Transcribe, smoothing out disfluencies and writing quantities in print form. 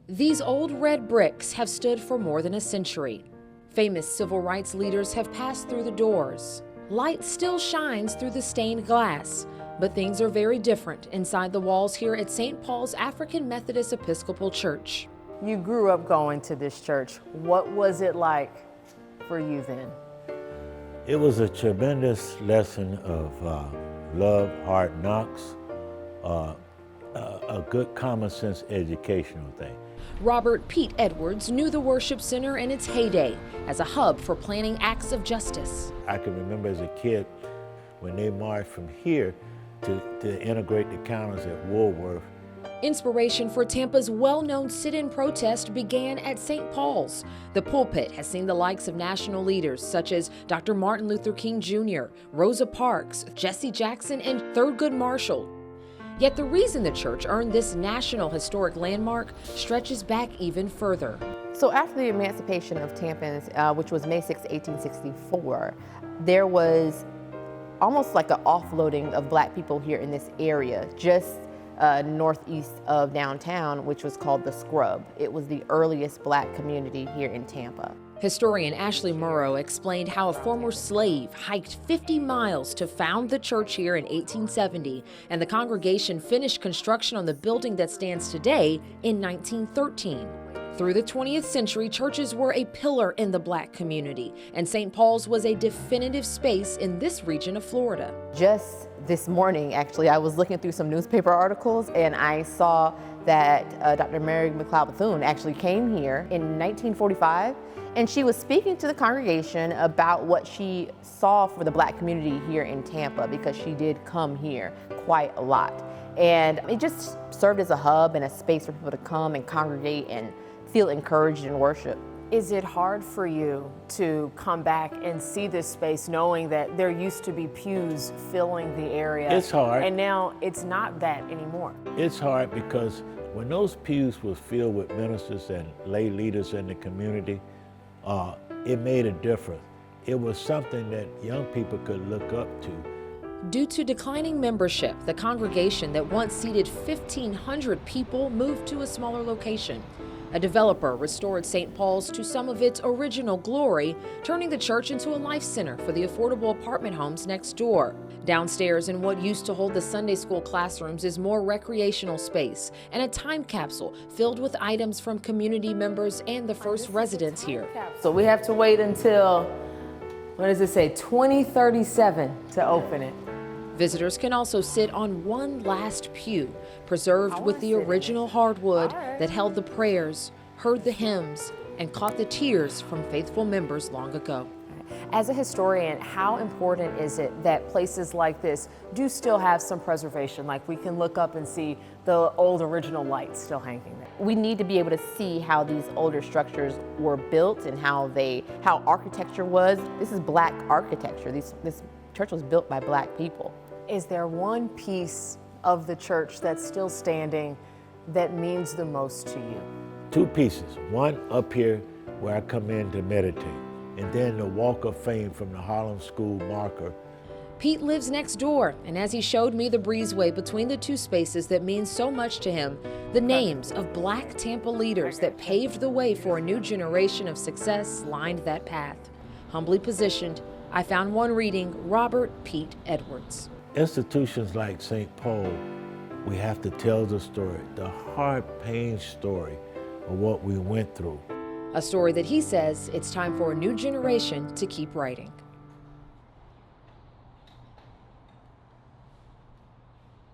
These old red bricks have stood for more than a century. Famous civil rights leaders have passed through the doors. Light still shines through the stained glass, but things are very different inside the walls here at St. Paul's African Methodist Episcopal Church. You grew up going to this church. What was it like for you then? It was a tremendous lesson of love, hard knocks, a good common sense educational thing. Robert Pete Edwards knew the worship center in its heyday as a hub for planning acts of justice. I can remember as a kid when they marched from here to integrate the counters at Woolworth. Inspiration for Tampa's well-known sit-in protest began at St. Paul's. The pulpit has seen the likes of national leaders such as Dr. Martin Luther King Jr., Rosa Parks, Jesse Jackson, and Thurgood Marshall. Yet the reason the church earned this national historic landmark stretches back even further. So after the emancipation of Tampans, which was May 6, 1864, there was almost like an offloading of black people here in this area, just northeast of downtown, which was called the Scrub. It was the earliest black community here in Tampa. Historian Ashley Murrow explained how a former slave hiked 50 miles to found the church here in 1870, and the congregation finished construction on the building that stands today in 1913. Through the 20th century, churches were a pillar in the black community, and St. Paul's was a definitive space in this region of Florida. Just this morning, actually, I was looking through some newspaper articles and I saw that Dr. Mary McLeod Bethune actually came here in 1945, and she was speaking to the congregation about what she saw for the black community here in Tampa, because she did come here quite a lot. And it just served as a hub and a space for people to come and congregate and feel encouraged in worship. Is it hard for you to come back and see this space knowing that there used to be pews filling the area? It's hard. And now it's not that anymore. It's hard because when those pews was filled with ministers and lay leaders in the community, it made a difference. It was something that young people could look up to. Due to declining membership, the congregation that once seated 1,500 people moved to a smaller location. A developer restored St. Paul's to some of its original glory, turning the church into a life center for the affordable apartment homes next door. Downstairs in what used to hold the Sunday school classrooms is more recreational space and a time capsule filled with items from community members and the first residents here. So we have to wait until, what does it say, 2037 to open it. Visitors can also sit on one last pew, preserved with the original hardwood that held the prayers, heard the hymns, and caught the tears from faithful members long ago. As a historian, how important is it that places like this do still have some preservation? Like we can look up and see the old original lights still hanging there. We need to be able to see how these older structures were built and how architecture was. This is black architecture. This church was built by black people. Is there one piece of the church that's still standing that means the most to you? Two pieces. One up here where I come in to meditate, and then the Walk of Fame from the Harlem School marker. Pete lives next door, and as he showed me the breezeway between the two spaces that means so much to him, the names of black Tampa leaders that paved the way for a new generation of success lined that path. Humbly positioned, I found one reading Robert Pete Edwards. Institutions like St. Paul, we have to tell the story, the hard, pain story of what we went through. A story that he says it's time for a new generation to keep writing.